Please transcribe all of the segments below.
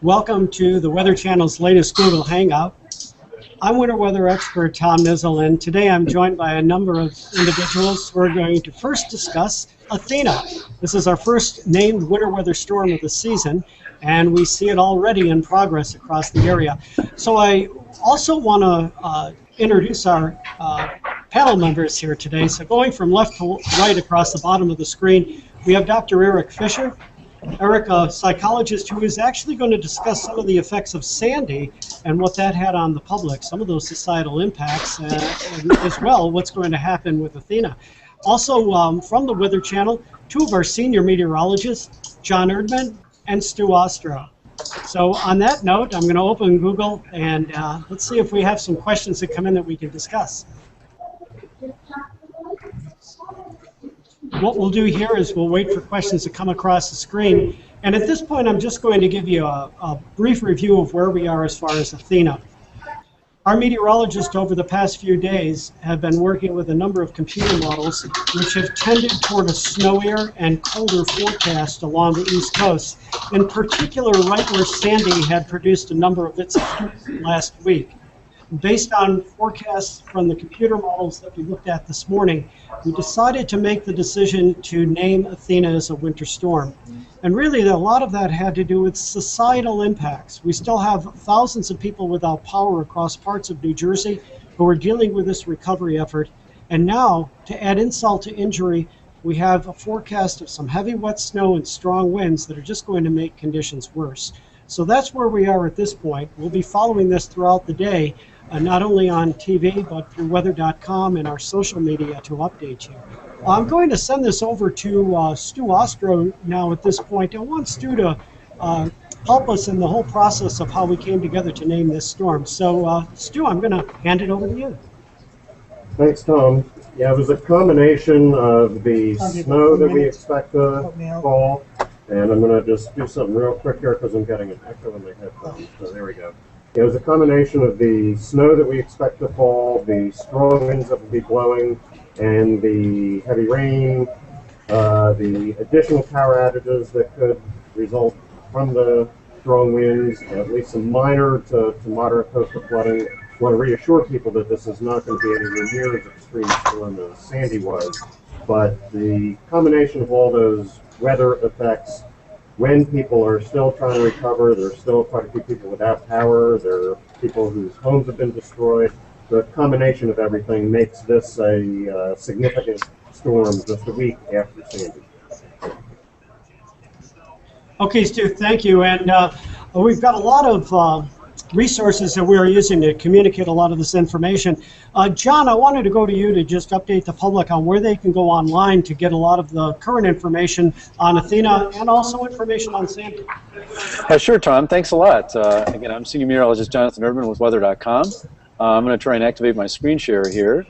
Welcome to the Weather Channel's latest Google Hangout. I'm winter weather expert Tom Nizzle, and today I'm joined by a number of individuals. We're going to first discuss Athena. This is our first named winter weather storm of the season, and we see it already in progress across the area. So I also want to introduce our panel members here today. So going from left to right across the bottom of the screen, we have Dr. Eric Fisher. Eric, a psychologist who is actually going to discuss some of the effects of Sandy and what that had on the public, some of those societal impacts, and as well what's going to happen with Athena. Also from the Weather Channel, two of our senior meteorologists, John Erdman and Stu Ostro. So on that note, I'm going to open Google and let's see if we have some questions that come in that we can discuss. What we'll do here is we'll wait for questions to come across the screen. And at this point, I'm just going to give you a brief review of where we are as far as Athena. Our meteorologists over the past few days have been working with a number of computer models which have tended toward a snowier and colder forecast along the East Coast, in particular right where Sandy had produced a number of its last week. Based on forecasts from the computer models that we looked at this morning, we decided to make the decision to name Athena as a winter storm. And really, a lot of that had to do with societal impacts. We still have thousands of people without power across parts of New Jersey who are dealing with this recovery effort. And now, to add insult to injury, we have a forecast of some heavy wet snow and strong winds that are just going to make conditions worse. So that's where we are at this point. We'll be following this throughout the day, not only on TV, but through weather.com and our social media to update you. I'm going to send this over to Stu Ostro now at this point. I want Stu to help us in the whole process of how we came together to name this storm. So, Stu, I'm going to hand it over to you. Thanks, Tom. Yeah, it was a combination of the snow that we expect to fall, and I'm going to just do something real quick here because I'm getting an echo in my headphones. So there we go. It was a combination of the snow that we expect to fall, the strong winds that will be blowing, and the heavy rain, the additional power outages that could result from the strong winds, at least some minor to moderate coastal flooding. I want to reassure people that this is not going to be anywhere near as extreme storm as Sandy was, but the combination of all those weather effects, when people are still trying to recover, there's still quite a few people without power, there are people whose homes have been destroyed. The combination of everything makes this a significant storm just a week after Sandy. Okay, Stu, thank you. And we've got a lot of resources that we're using to communicate a lot of this information. John, I wanted to go to you to just update the public on where they can go online to get a lot of the current information on Athena and also information on Sandy. Sure, Tom. Thanks a lot. Again, I'm Senior Meteorologist Jonathan Erdman with weather.com. I'm going to try and activate my screen share here.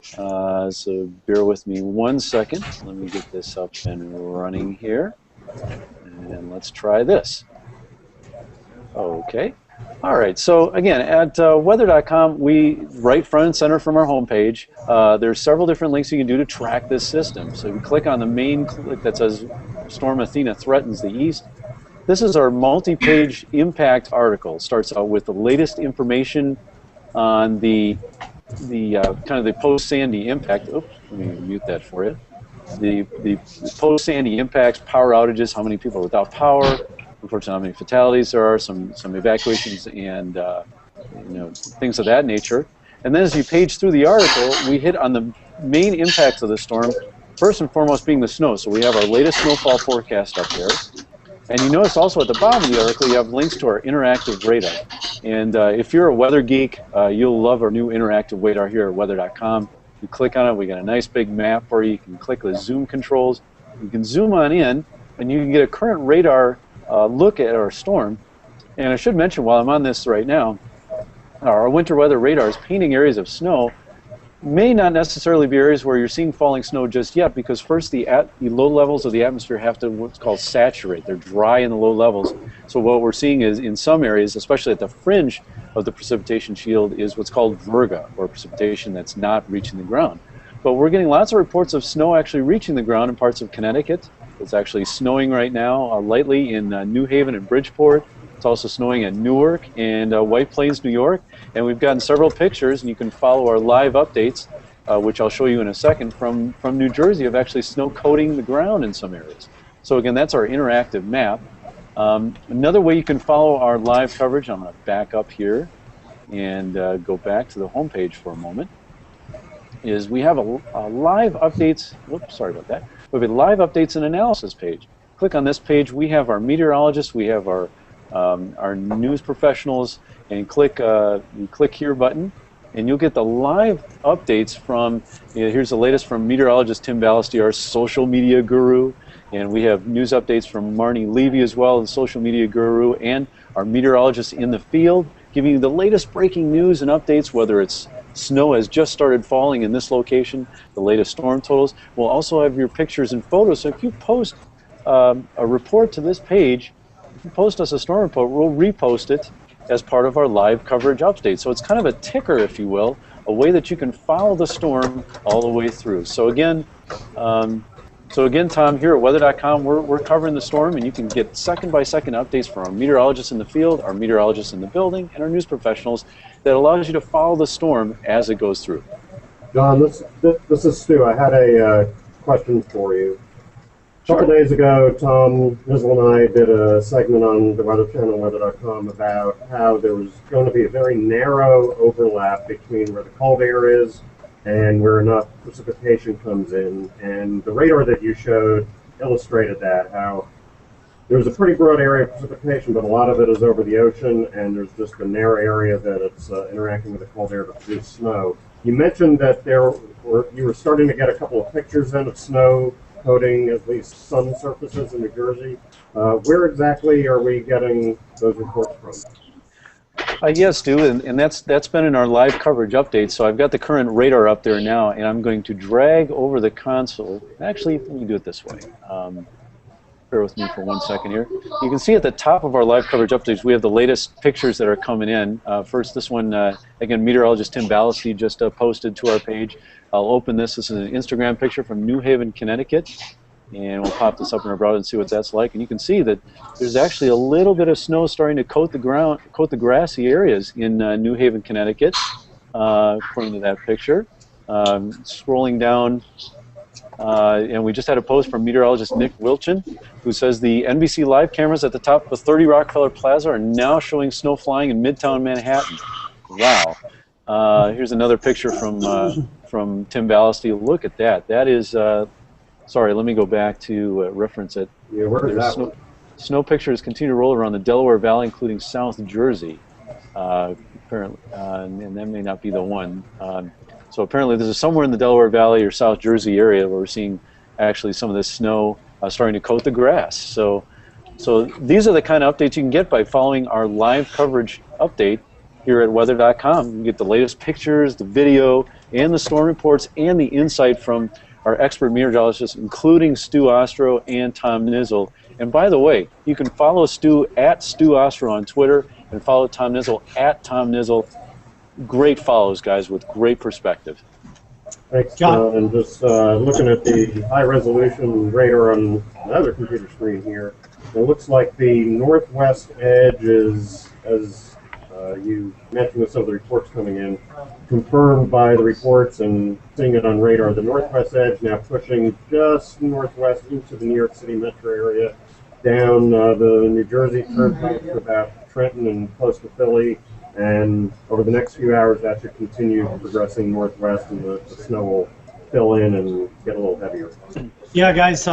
So bear with me 1 second. Let me get this up and running here. And let's try this. Okay. All right, so again, at weather.com, we right front and center from our homepage, there's several different links you can do to track this system. So you click on the main click that says Storm Athena threatens the east. This is our multi-page impact article. It starts out with the latest information on the kind of the post-Sandy impact. Oops, let me mute that for you. The post-Sandy impacts, power outages, how many people are without power, unfortunately, how many fatalities there are, some evacuations, and things of that nature. And then as you page through the article, we hit on the main impacts of the storm, first and foremost being the snow. So we have our latest snowfall forecast up there. And you notice also at the bottom of the article, you have links to our interactive radar. And if you're a weather geek, you'll love our new interactive radar here at weather.com. You click on it, we got a nice big map for you. You can click the zoom controls. You can zoom on in, and you can get a current radar look at our storm. And I should mention while I'm on this right now, our winter weather radar is painting areas of snow. May not necessarily be areas where you're seeing falling snow just yet, because first the low levels of the atmosphere have to what's called saturate. They're dry in the low levels. So what we're seeing is in some areas, especially at the fringe of the precipitation shield, is what's called virga, or precipitation that's not reaching the ground. But we're getting lots of reports of snow actually reaching the ground in parts of Connecticut. It's actually snowing right now lightly in New Haven and Bridgeport. It's also snowing at Newark and White Plains, New York. And we've gotten several pictures, and you can follow our live updates, which I'll show you in a second, from New Jersey of actually snow coating the ground in some areas. So again, that's our interactive map. Another way you can follow our live coverage, I'm going to back up here and go back to the home page for a moment, is we have a live updates, whoops, sorry about that. We have a live updates and analysis page. Click on this page. We have our meteorologists, we have our news professionals, and click the click here button, and you'll get the live updates from, here's the latest from meteorologist Tim Ballasty, our social media guru, and we have news updates from Marnie Levy as well, the social media guru, and our meteorologists in the field, giving you the latest breaking news and updates, whether it's snow has just started falling in this location, the latest storm totals. We'll also have your pictures and photos, so if you post a report to this page, if you post us a storm report, we'll repost it as part of our live coverage update. So it's kind of a ticker, if you will, a way that you can follow the storm all the way through. So again, Tom, here at weather.com, we're covering the storm, and you can get second-by-second updates from our meteorologists in the field, our meteorologists in the building, and our news professionals that allows you to follow the storm as it goes through. John, this is Stu. I had a question for you. A couple days ago, Tom Nizzle and I did a segment on the Weather Channel, weather.com, about how there was going to be a very narrow overlap between where the cold air is and where enough precipitation comes in. And the radar that you showed illustrated that, how there's a pretty broad area of precipitation, but a lot of it is over the ocean, and there's just a narrow area that it's interacting with the cold air to produce snow. You mentioned that you were starting to get a couple of pictures in of snow coating at least some surfaces in New Jersey. Where exactly are we getting those reports from? Yes, Stu, and that's been in our live coverage update. So I've got the current radar up there now, and I'm going to drag over the console. Actually, let me do it this way. Bear with me for 1 second here. You can see at the top of our live coverage updates, we have the latest pictures that are coming in. First, this one, again, meteorologist Tim Ballasty just posted to our page. I'll open this. This is an Instagram picture from New Haven, Connecticut. And we'll pop this up in our browser and see what that's like. And you can see that there's actually a little bit of snow starting to coat the ground, coat the grassy areas in New Haven, Connecticut, according to that picture. Scrolling down, and we just had a post from meteorologist Nick Wilchin, who says the NBC live cameras at the top of 30 Rockefeller Plaza are now showing snow flying in Midtown Manhattan. Wow. Here's another picture from Tim Ballasty. Look at that. That is... sorry, let me go back to reference it. Yeah, where is that one? Snow pictures continue to roll around the Delaware Valley, including South Jersey. Apparently, and that may not be the one. So apparently, this is somewhere in the Delaware Valley or South Jersey area where we're seeing actually some of this snow starting to coat the grass. So these are the kind of updates you can get by following our live coverage update here at weather.com. You can get the latest pictures, the video, and the storm reports, and the insight from our expert meteorologists, including Stu Ostro and Tom Nizzle. And by the way, you can follow Stu at Stu Ostro on Twitter and follow Tom Nizzle at Tom Nizzle. Great follows, guys, with great perspective. Thanks, John. And just looking at the high-resolution radar on another computer screen here, it looks like the northwest edge is, as you mentioned with some of the reports coming in, confirmed by the reports and seeing it on radar. The northwest edge now pushing just northwest into the New York City metro area, down the New Jersey Turnpike to about Trenton and close to Philly. And over the next few hours, that should continue progressing northwest, and the snow will fill in and get a little heavier. Yeah, guys,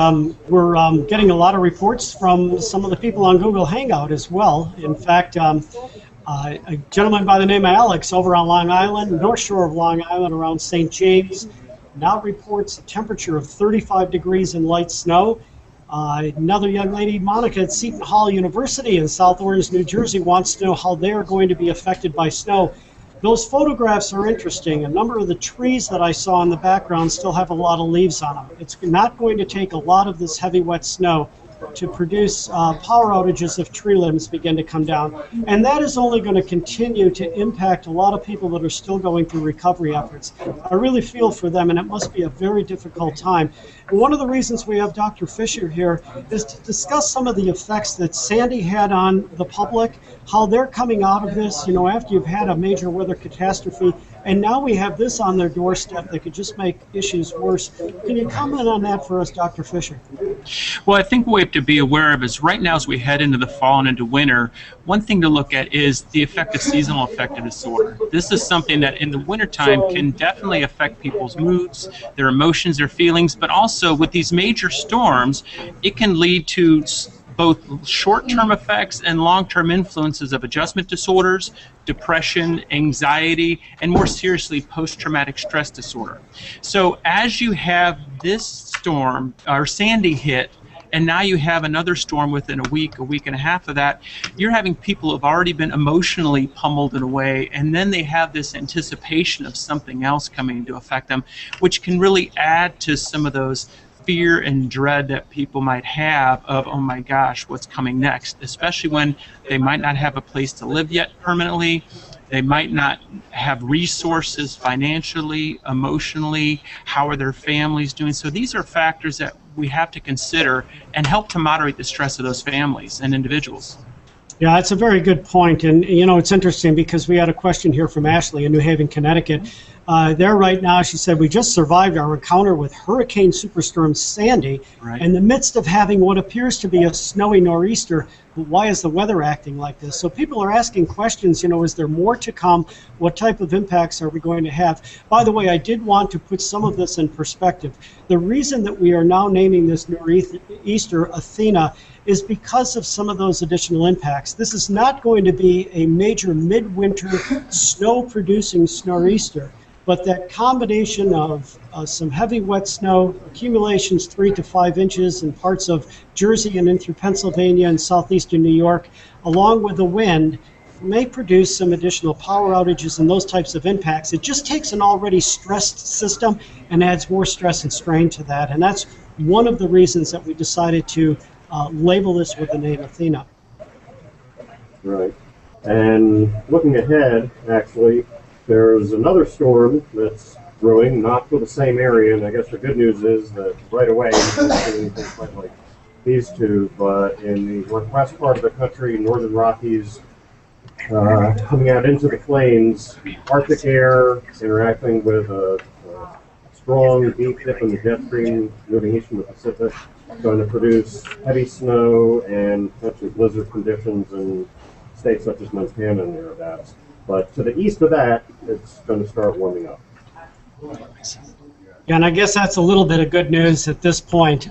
we're getting a lot of reports from some of the people on Google Hangout as well. In fact, a gentleman by the name of Alex over on Long Island, North Shore of Long Island around St. James, now reports a temperature of 35 degrees and light snow. Another young lady, Monica, at Seton Hall University in South Orange, New Jersey, wants to know how they're going to be affected by snow. Those photographs are interesting. A number of the trees that I saw in the background still have a lot of leaves on them. It's not going to take a lot of this heavy, wet snow to produce power outages if tree limbs begin to come down. And that is only going to continue to impact a lot of people that are still going through recovery efforts. I really feel for them, and it must be a very difficult time. And one of the reasons we have Dr. Fisher here is to discuss some of the effects that Sandy had on the public, how they're coming out of this, you know, after you've had a major weather catastrophe, and now we have this on their doorstep that could just make issues worse. Can you comment on that for us, Dr. Fisher? Well, I think what we have to be aware of is right now as we head into the fall and into winter, one thing to look at is the effect of seasonal affective disorder. This is something that in the wintertime can definitely affect people's moods, their emotions, their feelings, but also with these major storms, it can lead to both short-term effects and long-term influences of adjustment disorders, depression, anxiety, and more seriously, post-traumatic stress disorder. So as you have this storm, or Sandy hit, and now you have another storm within a week and a half of that, you're having people who have already been emotionally pummeled in a way, and then they have this anticipation of something else coming to affect them, which can really add to some of those fear and dread that people might have of, oh my gosh, what's coming next, especially when they might not have a place to live yet permanently. They might not have resources financially, emotionally. How are their families doing? So these are factors that we have to consider and help to moderate the stress of those families and individuals. Yeah, that's a very good point. And, you know, it's interesting because we had a question here from Ashley in New Haven, Connecticut. There right now, she said, we just survived our encounter with Hurricane Superstorm Sandy in the midst of having what appears to be a snowy nor'easter. Why is the weather acting like this? So people are asking questions, you know, is there more to come? What type of impacts are we going to have? By the way, I did want to put some of this in perspective. The reason that we are now naming this nor'easter Athena is because of some of those additional impacts. This is not going to be a major midwinter snow-producing nor'easter, but that combination of some heavy wet snow, accumulations 3 to 5 inches in parts of Jersey and in through Pennsylvania and southeastern New York, along with the wind, may produce some additional power outages and those types of impacts. It just takes an already stressed system and adds more stress and strain to that. And that's one of the reasons that we decided to label this with the name Athena. Right. And looking ahead, actually, there's another storm that's brewing, not for the same area, and I guess the good news is that right away you don't see anything quite like these two, but in the northwest part of the country, northern Rockies, coming out into the plains, Arctic air interacting with a strong deep dip in the jet stream moving east from the Pacific, going to produce heavy snow and potentially blizzard conditions in states such as Montana and thereabouts. But to the east of that, it's going to start warming up. Yeah, and I guess that's a little bit of good news at this point.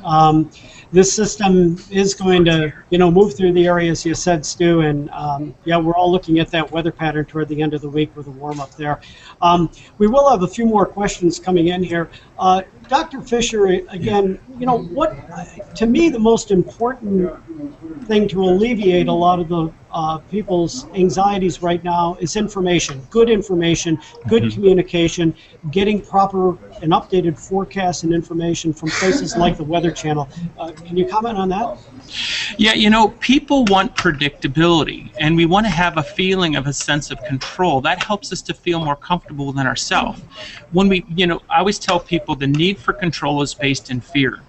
This system is going to, you know, move through the areas you said, Stu, and yeah, we're all looking at that weather pattern toward the end of the week with a warm up there. We will have a few more questions coming in here. Dr. Fisher, again, you know, what, to me, the most important thing to alleviate a lot of the people's anxieties right now is information, good communication, getting proper and updated forecasts and information from places like the Weather Channel. Can you comment on that? Yeah, you know, people want predictability, and we want to have a feeling of a sense of control. That helps us to feel more comfortable within ourselves. When we, you know, I always tell people the need for control is based in fear,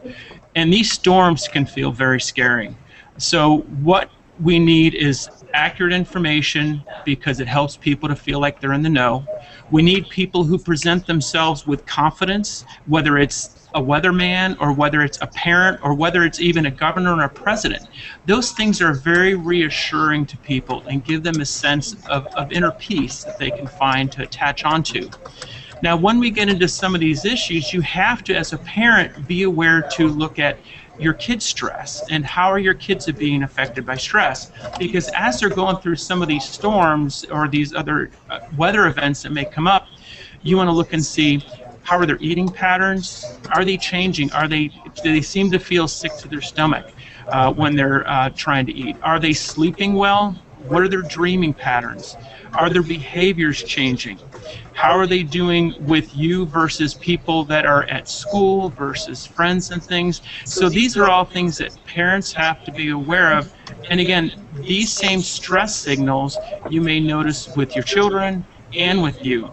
and these storms can feel very scary. So what we need is accurate information because it helps people to feel like they're in the know. We need people who present themselves with confidence, whether it's a weatherman or whether it's a parent or whether it's even a governor or a president. Those things are very reassuring to people and give them a sense of inner peace that they can find to attach onto. Now, when we get into some of these issues, you have to, as a parent, be aware to look at your kids' stress and how are your kids being affected by stress, because as they're going through some of these storms or these other weather events that may come up, you want to look and see how are their eating patterns, are they changing, do they seem to feel sick to their stomach when they're trying to eat, are they sleeping well, What are their dreaming patterns? Are their behaviors changing? How are they doing with you versus people that are at school versus friends and things? So these are all things that parents have to be aware of. And again, these same stress signals you may notice with your children and with you.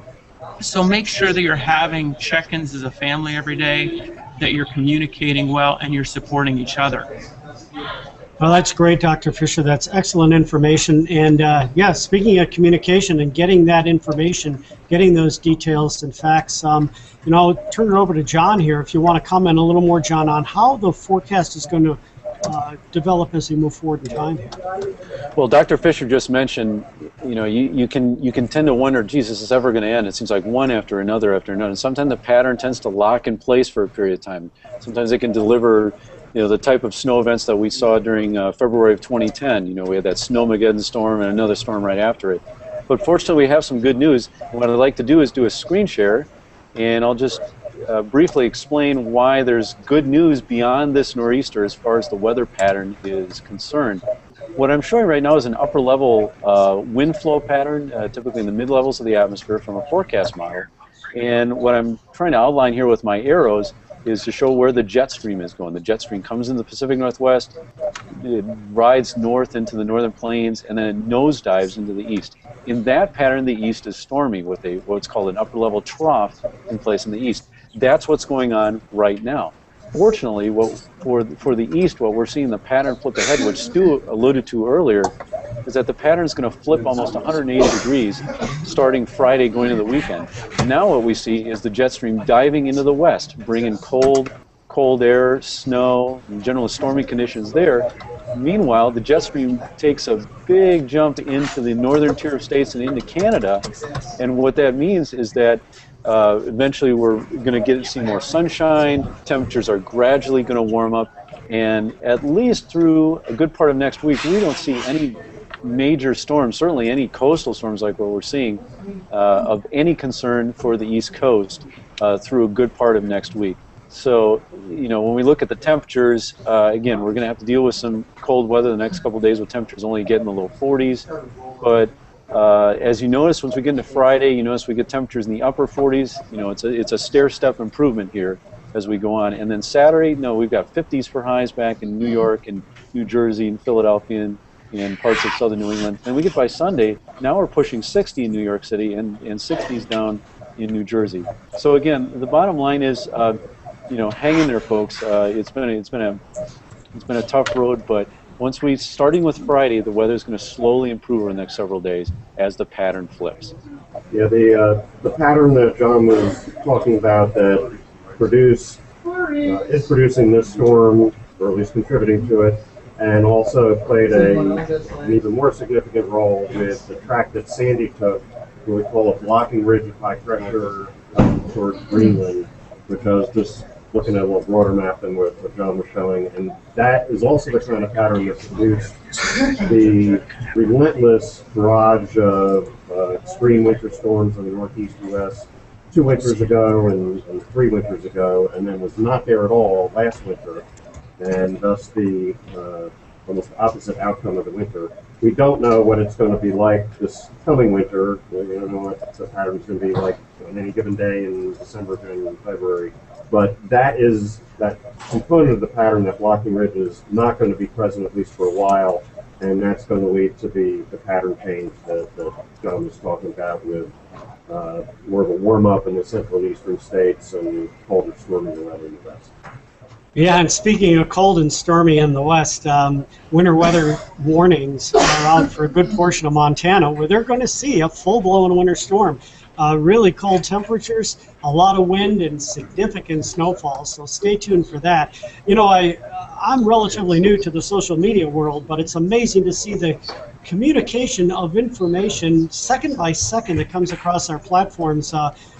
So make sure that you're having check-ins as a family every day, that you're communicating well, and you're supporting each other. Well, that's great, Dr. Fisher. That's excellent information. And yeah, speaking of communication and getting that information, getting those details and facts, you know, I'll turn it over to John here if you want to comment a little more, John, on how the forecast is going to develop as we move forward in time here. Well, Dr. Fisher just mentioned, you know, you can tend to wonder, geez, is this ever going to end? It seems like one after another after another. And sometimes the pattern tends to lock in place for a period of time. Sometimes it can deliver, you know, the type of snow events that we saw during February of 2010. You know, we had that Snowmageddon storm and another storm right after it. But fortunately, we have some good news. What I'd like to do is do a screen share, and I'll just briefly explain why there's good news beyond this nor'easter as far as the weather pattern is concerned. What I'm showing right now is an upper level wind flow pattern, typically in the mid levels of the atmosphere from a forecast model. And what I'm trying to outline here with my arrows is to show where the jet stream is going. The jet stream comes in the Pacific Northwest, it rides north into the northern plains, and then it nosedives into the east. In that pattern, the east is stormy with what's called an upper level trough in place in the east. That's what's going on right now. Fortunately, for the east, what we're seeing the pattern flip ahead, which Stu alluded to earlier, is that the pattern is going to flip almost 180 degrees starting Friday going into the weekend. Now what we see is the jet stream diving into the west, bringing cold air, snow, and general stormy conditions there. Meanwhile, the jet stream takes a big jump into the northern tier of states and into Canada, and what that means is that eventually we're going to see more sunshine, temperatures are gradually going to warm up, and at least through a good part of next week, we don't see any major storms, certainly any coastal storms like what we're seeing, of any concern for the East Coast through a good part of next week. So, you know, when we look at the temperatures, again, we're going to have to deal with some cold weather the next couple of days with temperatures only getting the low 40s, but as you notice, once we get into Friday, you notice we get temperatures in the upper 40s. You know, it's a stair-step improvement here as we go on. And then Saturday, no, we've got 50s for highs back in New York and New Jersey and Philadelphia and parts of southern New England. And we get by Sunday, now we're pushing 60 in New York City and 60s down in New Jersey. So again, the bottom line is, you know, hang in there, folks. It's been a tough road, but starting with Friday, the weather is going to slowly improve over the next several days as the pattern flips. Yeah, the pattern that John was talking about that is producing this storm, or at least contributing to it, and also played an even more significant role with the track that Sandy took, what we call a blocking ridge of high pressure towards Greenland, which I was just looking at a little broader map than what John was showing, and that is also the kind of pattern that produced the relentless barrage of extreme winter storms in the northeast U.S. 2 winters ago and 3 winters ago, and then was not there at all last winter, and thus the almost opposite outcome of the winter. We don't know what it's going to be like this coming winter. We don't know what the pattern's going to be like on any given day in December, January, and February. But that component of the pattern, that blocking ridge, is not going to be present at least for a while, and that's going to lead to the pattern change that John was talking about, with more of a warm-up in the central and eastern states and colder, stormier weather in the west. Yeah, and speaking of cold and stormy in the west, winter weather warnings are out for a good portion of Montana, where they're going to see a full-blown winter storm. Really cold temperatures, a lot of wind, and significant snowfall, so stay tuned for that. You know, I'm relatively new to the social media world, but it's amazing to see the communication of information second by second that comes across our platforms.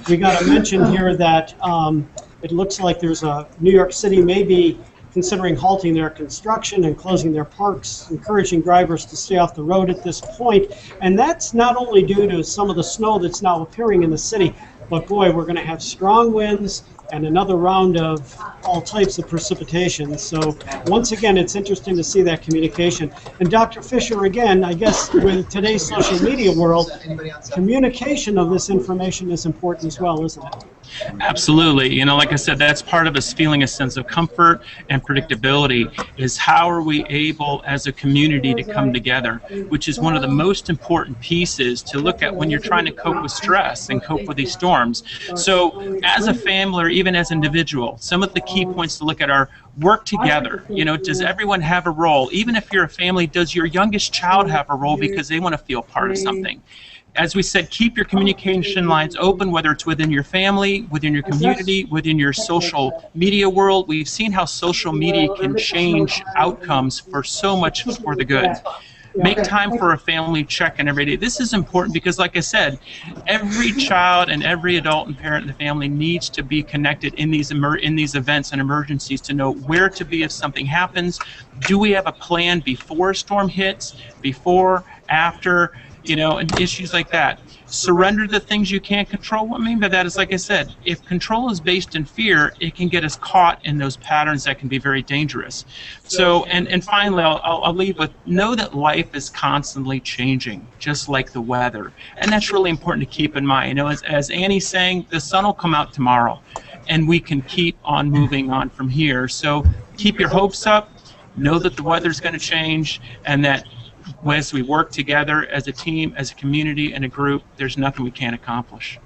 We got to mention here that it looks like there's New York City may be considering halting their construction and closing their parks, encouraging drivers to stay off the road at this point. And that's not only due to some of the snow that's now appearing in the city, But boy, we're going to have strong winds and another round of all types of precipitation. So once again, it's interesting to see that communication. And Dr. Fisher, again, I guess with today's social media world, communication of this information is important as well, isn't it? Absolutely. You know, like I said, that's part of us feeling a sense of comfort and predictability, is how are we able as a community to come together, which is one of the most important pieces to look at when you're trying to cope with stress and cope with these storms. So as a family or even as an individual, some of the key points to look at are work together. You know, does everyone have a role? Even if you're a family, does your youngest child have a role because they want to feel part of something? As we said, keep your communication lines open, whether it's within your family, within your community, within your social media world. We've seen how social media can change outcomes for so much for the good. Make time for a family check-in every day. This is important because, like I said, every child and every adult and parent in the family needs to be connected in these events and emergencies to know where to be if something happens. Do we have a plan before a storm hits, before, after? You know, and issues like that. Surrender the things you can't control. What I mean by that is, like I said, if control is based in fear, it can get us caught in those patterns that can be very dangerous. So, and finally, I'll leave with, know that life is constantly changing, just like the weather. And that's really important to keep in mind. You know, as Annie's saying, the sun will come out tomorrow, and we can keep on moving on from here. So keep your hopes up. Know that the weather's going to change, and that as we work together as a team, as a community, and a group, there's nothing we can't accomplish.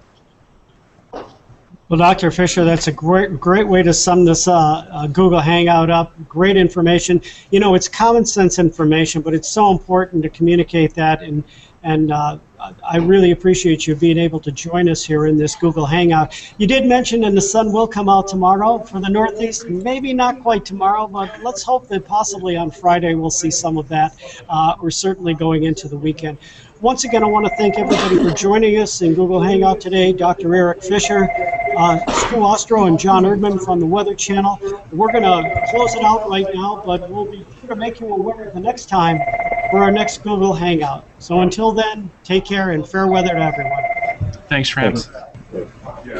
Well, Dr. Fisher, that's a great way to sum this Google Hangout up. Great information. You know, it's common sense information, but it's so important to communicate that, and I really appreciate you being able to join us here in this Google Hangout. You did mention and the sun will come out tomorrow for the Northeast. Maybe not quite tomorrow, but let's hope that possibly on Friday we'll see some of that, or certainly going into the weekend. Once again, I want to thank everybody for joining us in Google Hangout today. Dr. Eric Fisher, Stu Ostro, and John Erdman from the Weather Channel. We're going to close it out right now, but we'll be sure to make you aware the next time for our next Google Hangout. So until then, take care and fair weather to everyone. Thanks for having us.